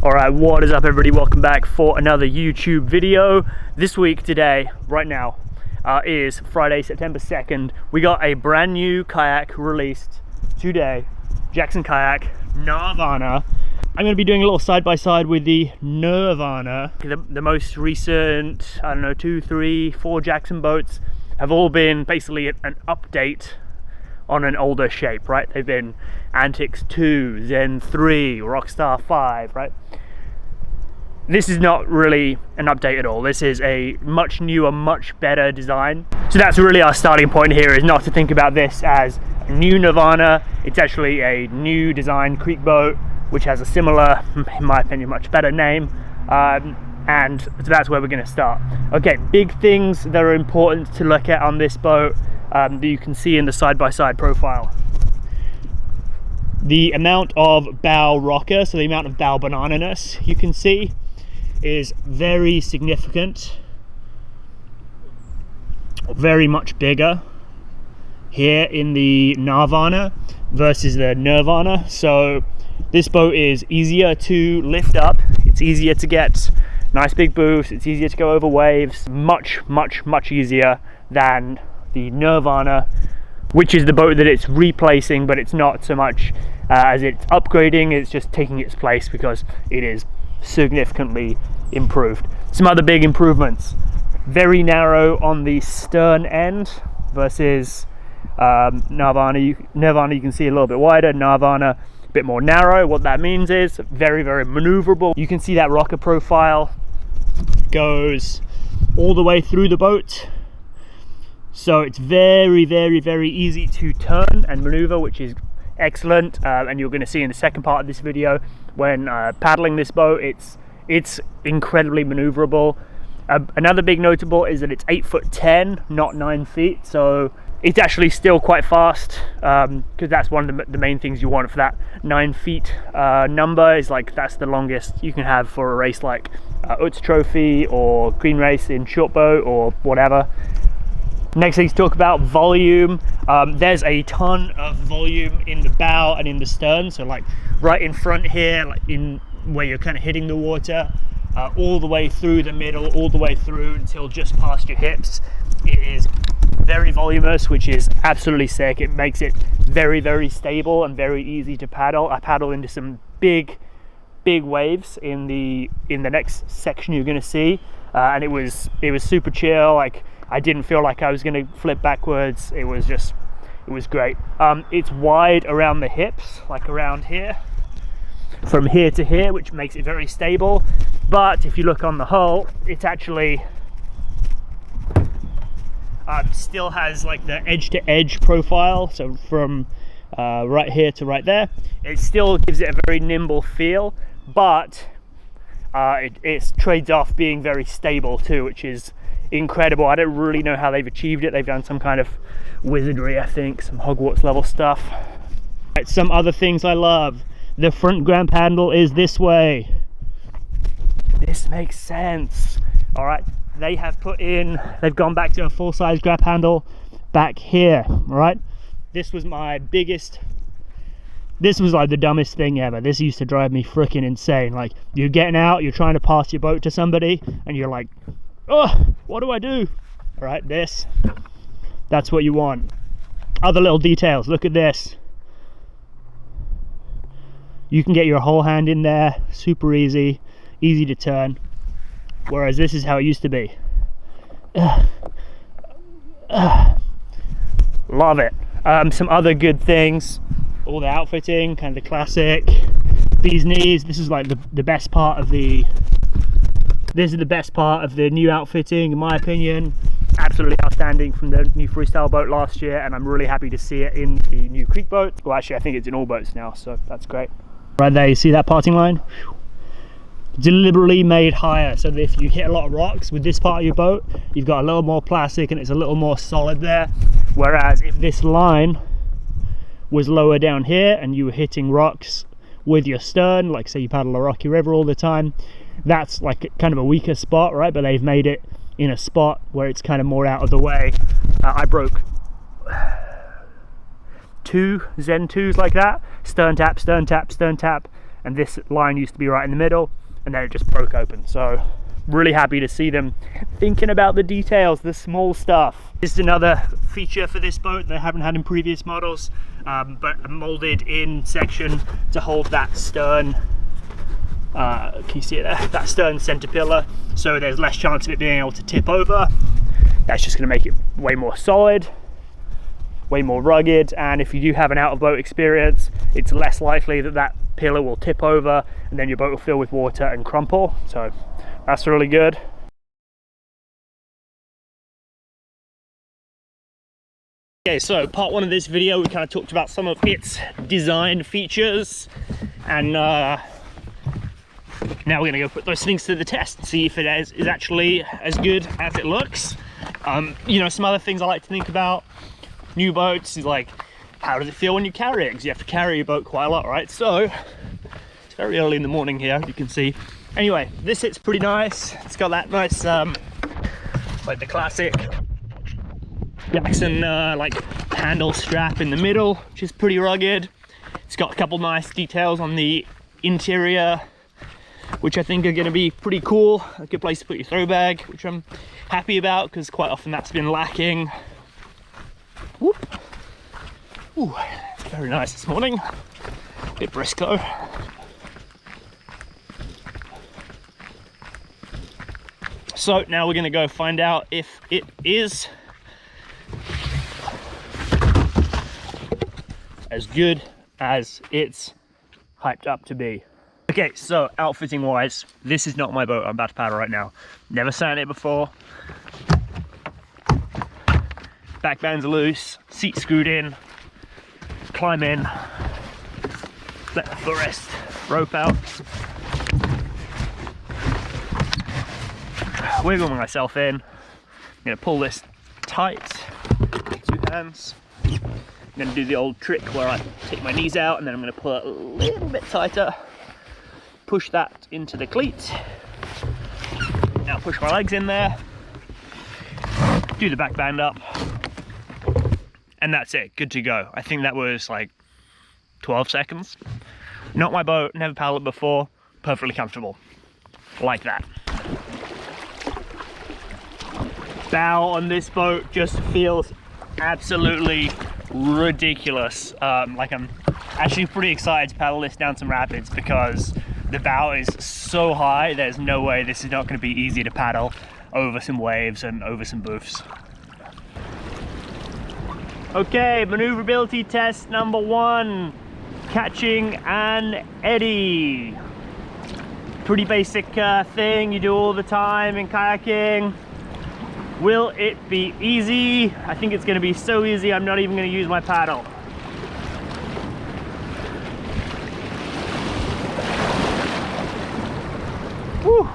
Alright, what is up everybody? Welcome back for another YouTube video. This week, today, right now, is Friday, September 2nd. We got a brand new kayak released today. Jackson Kayak Gnarvana. I'm going to be doing a little side-by-side with the Nirvana. The most recent, I don't know, 2, 3, 4 Jackson boats have all been basically an update on an older shape, right? They've been Antics 2, Zen 3, Rockstar 5, right? This is not really an update at all. This is a much newer, much better design. So that's really our starting point here, is not to think about this as a new Nirvana. It's actually a new design creek boat, which has a similar, in my opinion, much better name. And so that's where we're going to start. Okay, big things that are important to look at on this boat that you can see in the side-by-side profile. The amount of bow rocker, so the amount of bow banana-ness you can see, is very significant. Very much bigger here in the Gnarvana versus the Nirvana. So this boat is easier to lift up, it's easier to get nice big boofs, it's easier to go over waves, much easier than the Nirvana, which is the boat that it's replacing, but it's not so much as it's upgrading, it's just taking its place because it is significantly improved. Some other big improvements: very narrow on the stern end versus Nirvana. You can see a little bit wider, Nirvana a bit more narrow. What that means is very maneuverable. You can see that rocker profile goes all the way through the boat, so it's very easy to turn and maneuver, which is excellent. And you're going to see in the second part of this video, when paddling this boat, it's incredibly maneuverable. Another big notable is that it's 8'10", not 9 feet, so it's actually still quite fast, because that's one of the main things you want for that 9 feet number. Is like that's the longest you can have for a race like Utz Trophy or Green Race in short boat or whatever. Next thing to talk about, volume. There's a ton of volume in the bow and in the stern, so like right in front here, like in where you're kind of hitting the water, all the way through the middle, all the way through until just past your hips. It is very voluminous, which is absolutely sick. It makes it very stable and very easy to paddle. I paddle into some big waves in the next section you're going to see, and it was super chill. Like, I didn't feel like I was going to flip backwards. It was great. It's wide around the hips, like around here, from here to here, which makes it very stable. But if you look on the hull, it's actually still has like the edge-to-edge profile. So from right here to right there, it still gives it a very nimble feel, but it trades off being very stable too, which is incredible. I don't really know how they've achieved it. They've done some kind of wizardry, I think, some Hogwarts level stuff. Right, some other things I love. The front grab handle is this way. This makes sense. All right, they've gone back to a full-size grab handle back here. All right, this was like the dumbest thing ever. This used to drive me freaking insane. Like, you're getting out, you're trying to pass your boat to somebody, and you're like, oh, what do I do? All right, that's what you want. Other little details, look at this. You can get your whole hand in there, super easy to turn, whereas this is how it used to be. Love it. Some other good things, all the outfitting, kind of the classic. These knees, this is like the best part of the new outfitting, in my opinion. Absolutely outstanding from the new freestyle boat last year, and I'm really happy to see it in the new creek boat. Well, actually I think it's in all boats now, so that's great. Right there, you see that parting line? Deliberately made higher, so that if you hit a lot of rocks with this part of your boat, you've got a little more plastic and it's a little more solid there. Whereas if this line was lower down here and you were hitting rocks with your stern, like say you paddle a rocky river all the time, that's like kind of a weaker spot, right? But they've made it in a spot where it's kind of more out of the way. I broke 2 Zen 2s like that, stern tap, and this line used to be right in the middle, and then it just broke open. So really happy to see them thinking about the details, the small stuff. This is another feature for this boat that I haven't had in previous models, but a molded in section to hold that stern, can you see it there? That stern center pillar, so there's less chance of it being able to tip over. That's just going to make it way more solid, way more rugged, and if you do have an out of boat experience, it's less likely that that pillar will tip over and then your boat will fill with water and crumple. So that's really good. Okay, so part one of this video, we kind of talked about some of its design features, and now we're going to go put those things to the test and see if it is actually as good as it looks. You know, some other things I like to think about new boats is like, how does it feel when you carry it? Because you have to carry your boat quite a lot, right? So it's very early in the morning here, you can see. Anyway, this sits pretty nice. It's got that nice, like the classic Jackson like handle strap in the middle, which is pretty rugged. It's got a couple nice details on the interior, which I think are going to be pretty cool. A good place to put your throw bag, which I'm happy about because quite often that's been lacking. Whoop. Ooh, it's very nice this morning. A bit brisk though. So now we're going to go find out if it is as good as it's hyped up to be. Okay, so outfitting wise, this is not my boat I'm about to paddle right now. Never sat in it before. Back bands are loose, seat screwed in, climb in, let the footrest rope out, wiggle myself in. I'm gonna pull this tight with 2 hands. I'm gonna do the old trick where I take my knees out and then I'm gonna pull it a little bit tighter, push that into the cleat. Now push my legs in there, do the back band up, and that's it, good to go. I think that was like 12 seconds. Not my boat, never paddled before, perfectly comfortable, like that. Bow on this boat just feels absolutely ridiculous. Like I'm actually pretty excited to paddle this down some rapids because the bow is so high, there's no way this is not going to be easy to paddle over some waves and over some boofs. Okay, maneuverability test number 1, catching an eddy. Pretty basic thing you do all the time in kayaking. Will it be easy? I think it's going to be so easy I'm not even going to use my paddle. Whew.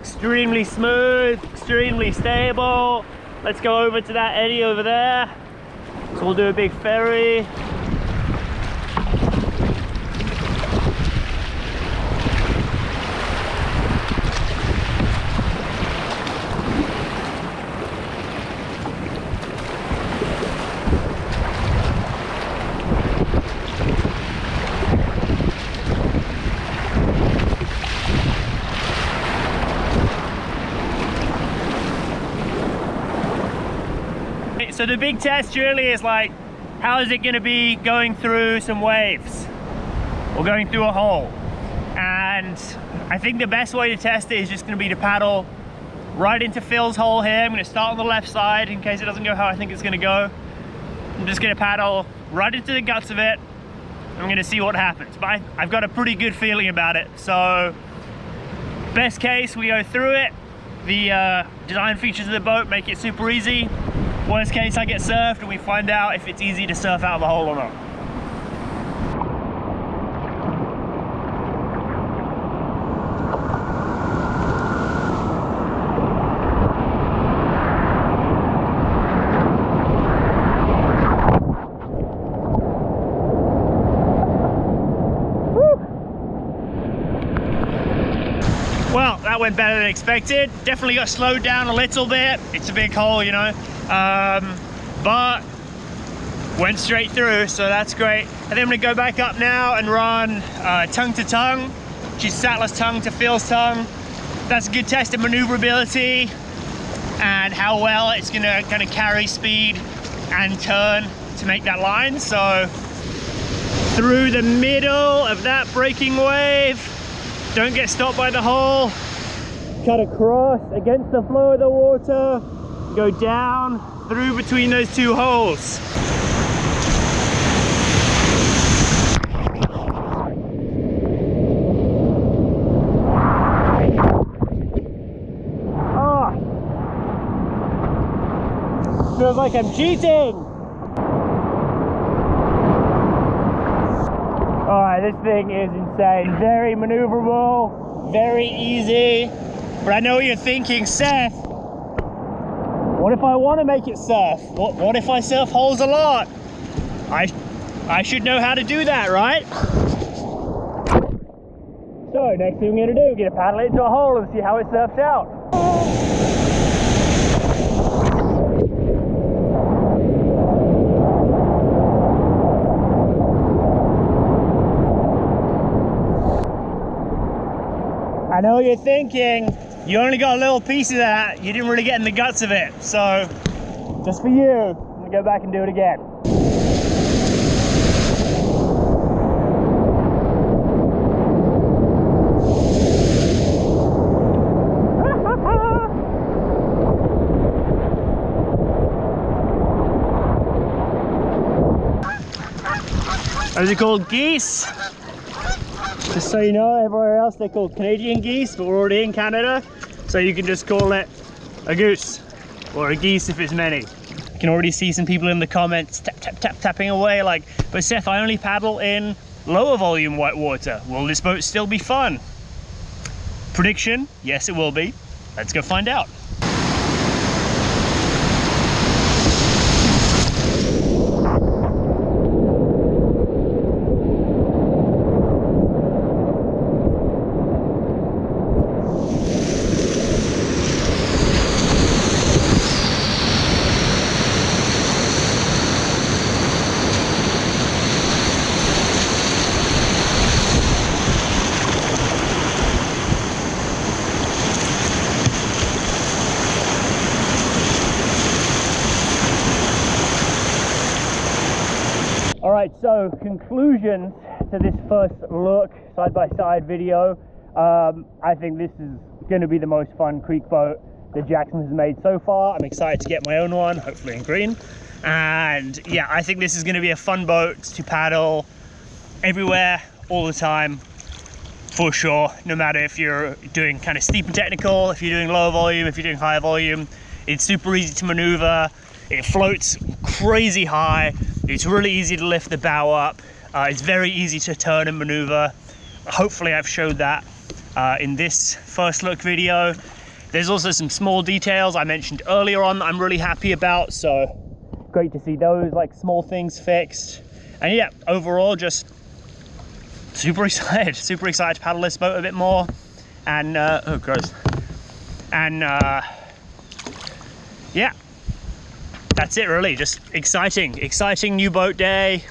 Extremely smooth, extremely stable. Let's go over to that eddy over there. So we'll do a big ferry. So the big test really is like, how is it going to be going through some waves or going through a hole? And I think the best way to test it is just going to be to paddle right into Phil's hole here. I'm going to start on the left side in case it doesn't go how I think it's going to go. I'm just going to paddle right into the guts of it. I'm going to see what happens, but I've got a pretty good feeling about it. So best case, we go through it. The design features of the boat make it super easy. Worst case, I get surfed and we find out if it's easy to surf out of the hole or not. Well, that went better than expected. Definitely got slowed down a little bit. It's a big hole, you know. But Went straight through, so that's great. I think I'm gonna go back up now and run tongue to tongue, which is Sattler's tongue to Phil's tongue. That's a good test of maneuverability and how well it's gonna kind of carry speed and turn to make that line. So through the middle of that breaking wave, don't get stopped by the hole, cut across against the flow of the water, go down through between those two holes. Feels like I'm cheating. Alright, this thing is insane. Very maneuverable, very easy. But I know what you're thinking, Seth. What if I want to make it surf? What if I surf holes a lot? I should know how to do that, right? So next thing I'm gonna do, I'm gonna paddle it into a hole and see how it surfs out. I know what you're thinking, you only got a little piece of that, you didn't really get in the guts of it. So, just for you, I'm gonna go back and do it again. Those are called geese. Just so you know, everywhere else they're called Canadian geese, but we're already in Canada, so you can just call it a goose, or a geese if it's many. You can already see some people in the comments tapping away like, but Seth, I only paddle in lower volume white water. Will this boat still be fun? Prediction, yes it will be. Let's go find out. Alright, so conclusions to this first look, side-by-side video. I think this is going to be the most fun creek boat that Jackson has made so far. I'm excited to get my own one, hopefully in green. And yeah, I think this is going to be a fun boat to paddle everywhere, all the time, for sure. No matter if you're doing kind of steep and technical, if you're doing low volume, if you're doing high volume. It's super easy to maneuver. It floats crazy high. It's really easy to lift the bow up. It's very easy to turn and maneuver. Hopefully I've showed that in this first look video. There's also some small details I mentioned earlier on that I'm really happy about, so great to see those like small things fixed. And yeah, overall just super excited to paddle this boat a bit more. And oh gross. And yeah, that's it really. Just exciting new boat day.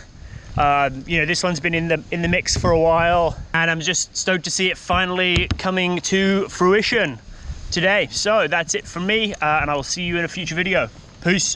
You know, this one's been in the mix for a while, and I'm just stoked to see it finally coming to fruition today. So that's it from me, and I will see you in a future video. Peace.